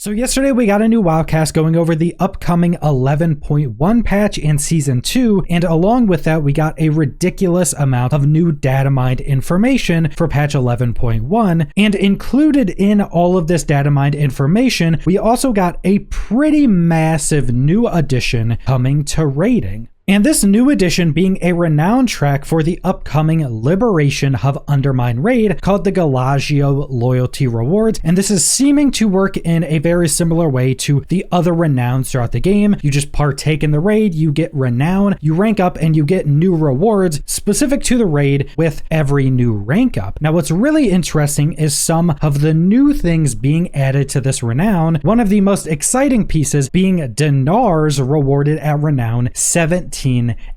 So yesterday we got a new Wowcast going over the upcoming 11.1 patch and Season 2, and along with that we got a ridiculous amount of new datamined information for patch 11.1, and included in all of this datamined information, we also got a pretty massive new addition coming to raiding. And this new addition being a Renown track for the upcoming Liberation of Undermined raid called the Galagio Loyalty Rewards, and this is seeming to work in a very similar way to the other Renowns throughout the game. You just partake in the raid, you get Renown, you rank up, and you get new rewards specific to the raid with every new rank up. Now what's really interesting is some of the new things being added to this Renown, one of the most exciting pieces being Dinars rewarded at Renown 17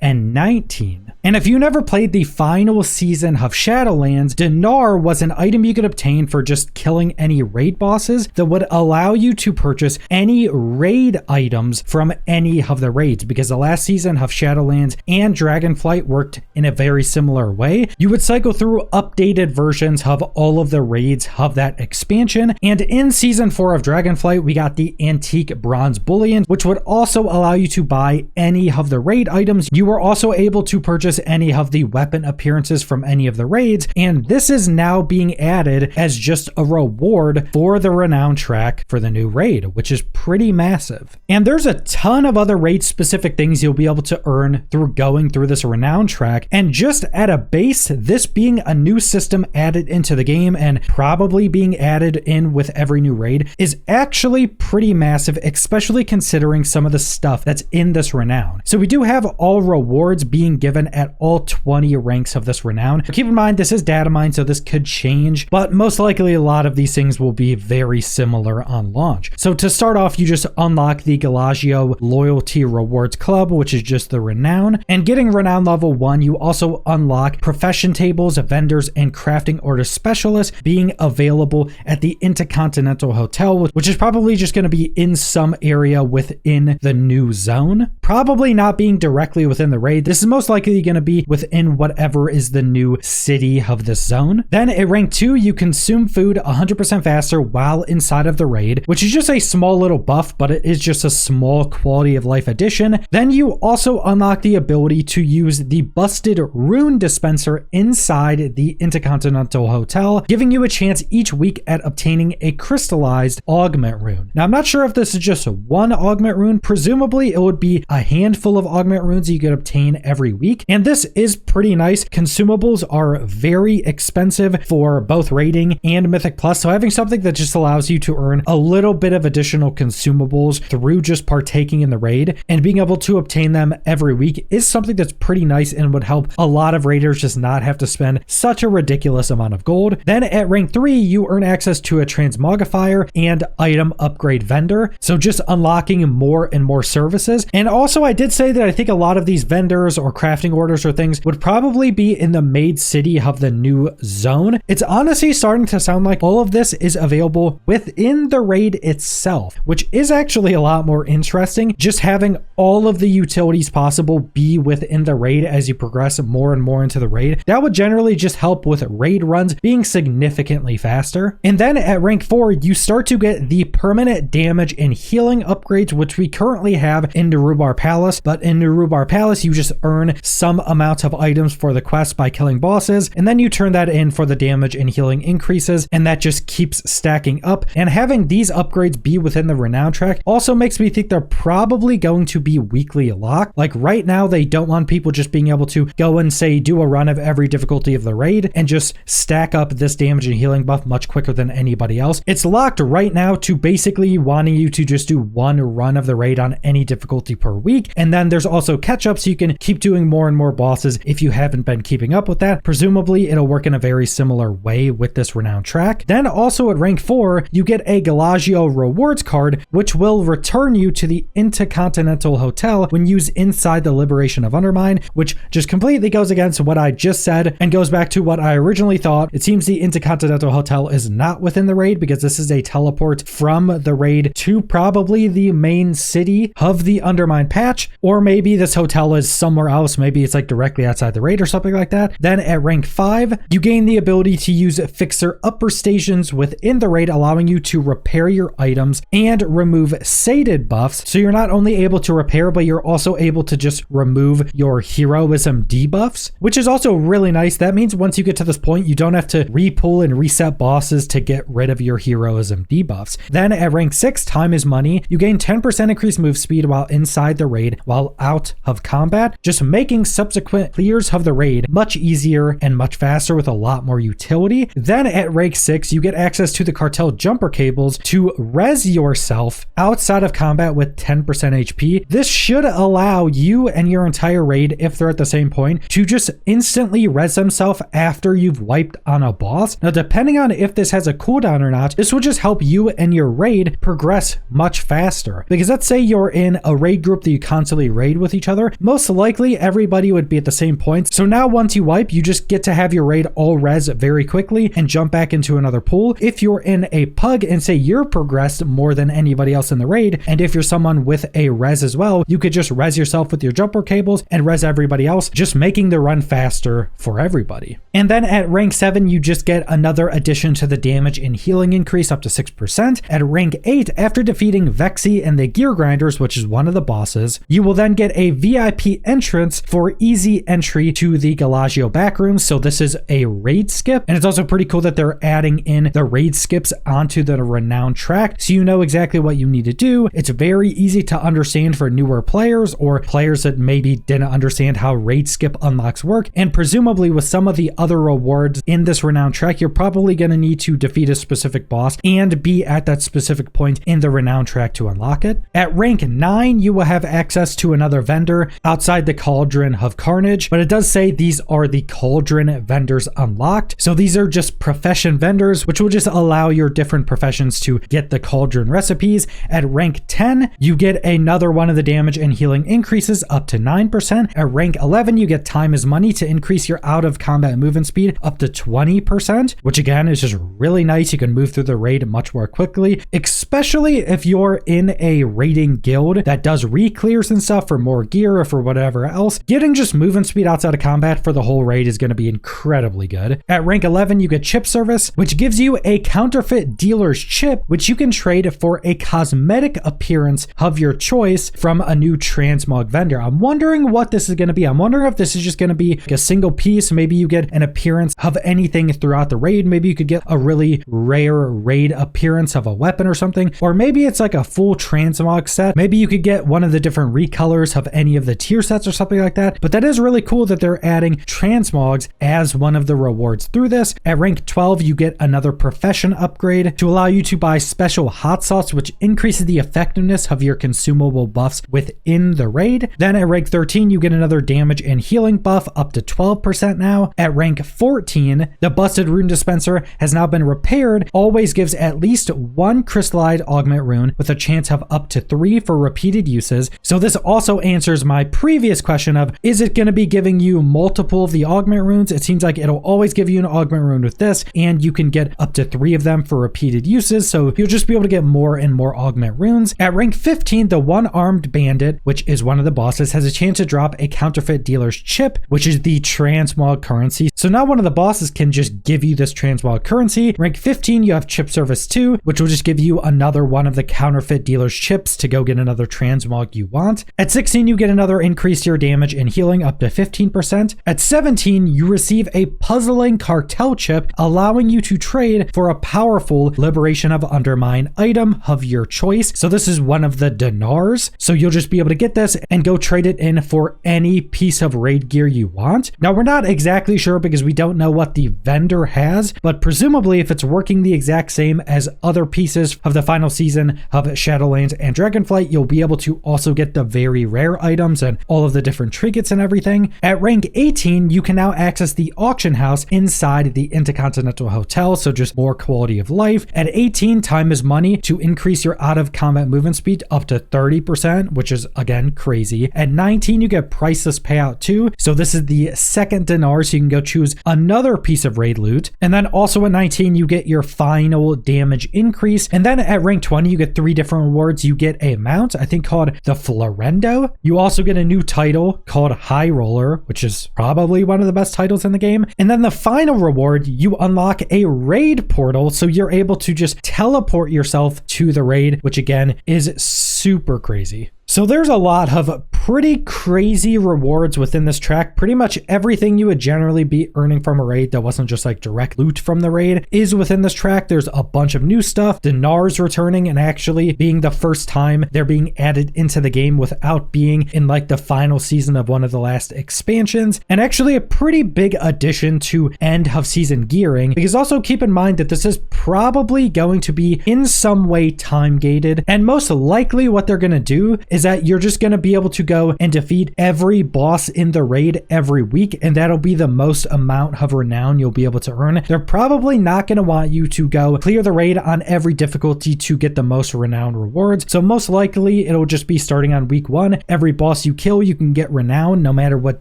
and 19. And if you never played the final season of Shadowlands, Dinar was an item you could obtain for just killing any raid bosses that would allow you to purchase any raid items from any of the raids, because the last season of Shadowlands and Dragonflight worked in a very similar way. You would cycle through updated versions of all of the raids of that expansion, and in Season 4 of Dragonflight we got the Antique Bronze Bullion, which would also allow you to buy any of the raid items. You were also able to purchase any of the weapon appearances from any of the raids, and this is now being added as just a reward for the Renown track for the new raid, which is pretty massive. And there's a ton of other raid specific things you'll be able to earn through going through this Renown track, and just at a base, this being a new system added into the game and probably being added in with every new raid is actually pretty massive, especially considering some of the stuff that's in this Renown. So we do have all rewards being given at all 20 ranks of this Renown. Keep in mind, this is datamined, so this could change, but most likely a lot of these things will be very similar on launch. So to start off, you just unlock the Galagio Loyalty Rewards Club, which is just the Renown, and getting Renown level 1, you also unlock profession tables, vendors, and crafting order specialists being available at the Intercontinental Hotel, which is probably just going to be in some area within the new zone. Probably not being directly within the raid. This is most likely going to be within whatever is the new city of this zone. Then at rank 2, you consume food 100% faster while inside of the raid, which is just a small little buff, but it is just a small quality of life addition. Then you also unlock the ability to use the busted rune dispenser inside the Intercontinental Hotel, giving you a chance each week at obtaining a crystallized augment rune. Now I'm not sure if this is just one augment rune. Presumably it would be a handful of augment runes you could obtain every week, and this is pretty nice. Consumables are very expensive for both raiding and Mythic Plus, so having something that just allows you to earn a little bit of additional consumables through just partaking in the raid and being able to obtain them every week is something that's pretty nice and would help a lot of raiders just not have to spend such a ridiculous amount of gold. Then at rank 3, you earn access to a transmogrifier and item upgrade vendor, so just unlocking more and more services. And also I did say that I think a lot of these vendors or crafting orders or things would probably be in the made city of the new zone. It's honestly starting to sound like all of this is available within the raid itself, which is actually a lot more interesting. Just having all of the utilities possible be within the raid as you progress more and more into the raid, that would generally just help with raid runs being significantly faster. And then at rank 4, you start to get the permanent damage and healing upgrades, which we currently have in Nerubar Palace, but in Nerubar Palace you just earn some amount of items for the quest by killing bosses, and then you turn that in for the damage and healing increases, and that just keeps stacking up. And having these upgrades be within the Renown track also makes me think they're probably going to be weekly locked. Like right now they don't want people just being able to go and say do a run of every difficulty of the raid and just stack up this damage and healing buff much quicker than anybody else. It's locked right now to basically wanting you to just do one run of the raid on any difficulty per week, and then there's also catch up so you can keep doing more and more bosses if you haven't been keeping up with that. Presumably it'll work in a very similar way with this Renown track. Then also at rank 4, you get a Galagio rewards card, which will return you to the Intercontinental Hotel when used inside the Liberation of Undermined, which just completely goes against what I just said and goes back to what I originally thought. It seems the Intercontinental Hotel is not within the raid because this is a teleport from the raid to probably the main city of the Undermined patch, or maybe maybe this hotel is somewhere else. Maybe it's like directly outside the raid or something like that. Then at rank 5, you gain the ability to use fixer upper stations within the raid, allowing you to repair your items and remove sated buffs. So you're not only able to repair, but you're also able to just remove your heroism debuffs, which is also really nice. That means once you get to this point, you don't have to repull and reset bosses to get rid of your heroism debuffs. Then at rank 6, time is money. You gain 10% increased move speed while inside the raid while out of combat, just making subsequent clears of the raid much easier and much faster with a lot more utility. Then at rank 6, you get access to the cartel jumper cables to res yourself outside of combat with 10% HP. This should allow you and your entire raid, if they're at the same point, to just instantly res themselves after you've wiped on a boss. Now, depending on if this has a cooldown or not, this will just help you and your raid progress much faster. Because let's say you're in a raid group that you constantly raid with each other, most likely everybody would be at the same point. So now once you wipe, you just get to have your raid all res very quickly and jump back into another pool. If you're in a pug and say you're progressed more than anybody else in the raid, and if you're someone with a res as well, you could just res yourself with your jumper cables and res everybody else, just making the run faster for everybody. And then at rank 7, you just get another addition to the damage and healing increase up to 6%. At rank 8, after defeating Vexy and the Gear Grinders, which is one of the bosses, you will then get a VIP entrance for easy entry to the Galagio backrooms. So this is a raid skip, and it's also pretty cool that they're adding in the raid skips onto the Renown track, so you know exactly what you need to do. It's very easy to understand for newer players or players that maybe didn't understand how raid skip unlocks work. And presumably with some of the other rewards in this Renown track, you're probably going to need to defeat a specific boss and be at that specific point in the Renown track to unlock it. At rank 9, you will have access to another vendor outside the Cauldron of Carnage, but it does say these are the Cauldron vendors unlocked. So these are just profession vendors, which will just allow your different professions to get the Cauldron recipes. At rank 10, you get another one of the damage and healing increases up to 9%. At rank 11, you get time is money to increase your out of combat movement speed up to 20%, which again is just really nice. You can move through the raid much more quickly, especially if you're in a raiding guild that does re-clears and stuff for more gear or for whatever else. Getting just movement speed outside of combat for the whole raid is going to be incredibly good. At rank 11, you get chip service, which gives you a counterfeit dealer's chip, which you can trade for a cosmetic appearance of your choice from a new transmog vendor. I'm wondering what this is going to be. I'm wondering if this is just going to be like a single piece. Maybe you get an appearance of anything throughout the raid. Maybe you could get a really rare raid appearance of a weapon or something, or maybe it's like a full transmog set. Maybe you could get one of the different recolors of any of the tier sets or something like that. But that is really cool that they're adding transmogs as one of the rewards through this. At rank 12, you get another profession upgrade to allow you to buy special hot sauce, which increases the effectiveness of your consumable buffs within the raid. Then at rank 13, you get another damage and healing buff up to 12% now. At rank 14, the busted rune dispenser has now been repaired, always gives at least one crystallized augment rune with a chance of up to 3 for repeated uses. So this also answers my previous question of, is it going to be giving you multiple of the augment runes? It seems like it'll always give you an augment rune with this, and you can get up to 3 of them for repeated uses. So you'll just be able to get more and more augment runes. At rank 15, the one-armed bandit, which is one of the bosses, has a chance to drop a counterfeit dealer's chip, which is the transmog currency. So now one of the bosses can just give you this transmog currency. Rank 15, you have chip service 2, which will just give you another one of the counterfeit dealer's chips to go get another transmog you want. At 16, you get another increase to your damage and healing up to 15%. At 17, you receive a puzzling cartel chip, allowing you to trade for a powerful Liberation of Undermined item of your choice. So this is one of the Dinars. So you'll just be able to get this and go trade it in for any piece of raid gear you want. Now, we're not exactly sure because we don't know what the vendor has, but presumably if it's working the exact same as other pieces of the final season of Shadowlands and Dragonflight, you'll be able to also get the very rare items and all of the different trinkets and everything. At rank 18, you can now access the auction house inside the Intercontinental Hotel, so just more quality of life. At 18, time is money to increase your out of combat movement speed up to 30%, which is again crazy. At 19, you get priceless payout 2. So this is the second dinar, so you can go choose another piece of raid loot. And then also at 19, you get your final damage increase. And then at rank 20, you get 3 different rewards. You get a mount, I think called the Florendo, You also get a new title called High Roller, which is probably one of the best titles in the game. And then the final reward, you unlock a raid portal, so you're able to just teleport yourself to the raid, which again is super crazy. So there's a lot of pretty crazy rewards within this track. Pretty much everything you would generally be earning from a raid that wasn't just like direct loot from the raid is within this track. There's a bunch of new stuff. Dinars returning and actually being the first time they're being added into the game without being in like the final season of one of the last expansions. And actually a pretty big addition to end of season gearing, because also keep in mind that this is probably going to be in some way time gated. And most likely what they're going to do is that you're just going to be able to go and defeat every boss in the raid every week, and that'll be the most amount of renown you'll be able to earn. They're probably not going to want you to go clear the raid on every difficulty to get the most renown rewards, so most likely it'll just be starting on week 1. Every boss you kill, you can get renown no matter what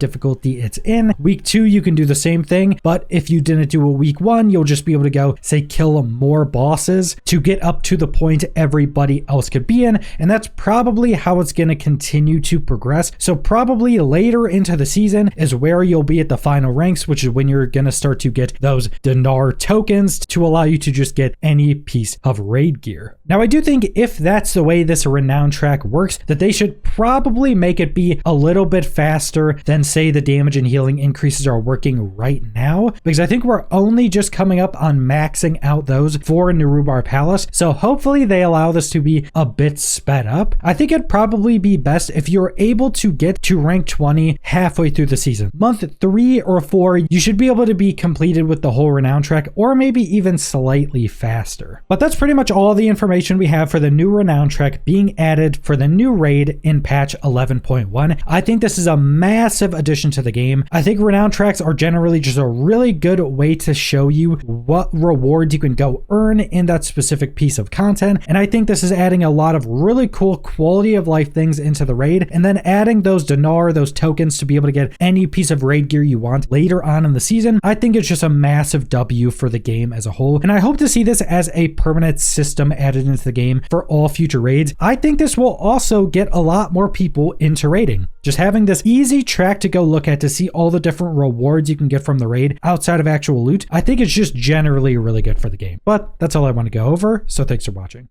difficulty it's in. Week 2, you can do the same thing, but if you didn't do a week 1, you'll just be able to go, say, kill more bosses to get up to the point everybody else could be in, and that's probably how it's going to continue to progress. So probably later into the season is where you'll be at the final ranks, which is when you're going to start to get those dinar tokens to allow you to just get any piece of raid gear. Now, I do think if that's the way this renown track works, that they should probably make it be a little bit faster than, say, the damage and healing increases are working right now, because I think we're only just coming up on maxing out those for Nerubar Palace. So hopefully they allow this to be a bit sped up. I think it'd probably be best if you're able to get to rank 20 halfway through the season. Month 3 or 4, you should be able to be completed with the whole renown track, or maybe even slightly faster. But that's pretty much all the information we have for the new renown track being added for the new raid in patch 11.1. I think this is a massive addition to the game. I think renown tracks are generally just a really good way to show you what rewards you can go earn in that specific piece of content, and I think this is adding a lot of really cool quality of life things into the raid, and then adding those dinar, those tokens, to be able to get any piece of raid gear you want later on in the season. I think it's just a massive W for the game as a whole, and I hope to see this as a permanent system added into the game for all future raids. I think this will also get a lot more people into raiding. Just having this easy track to go look at to see all the different rewards you can get from the raid outside of actual loot, I think it's just generally really good for the game. But that's all I want to go over, so thanks for watching.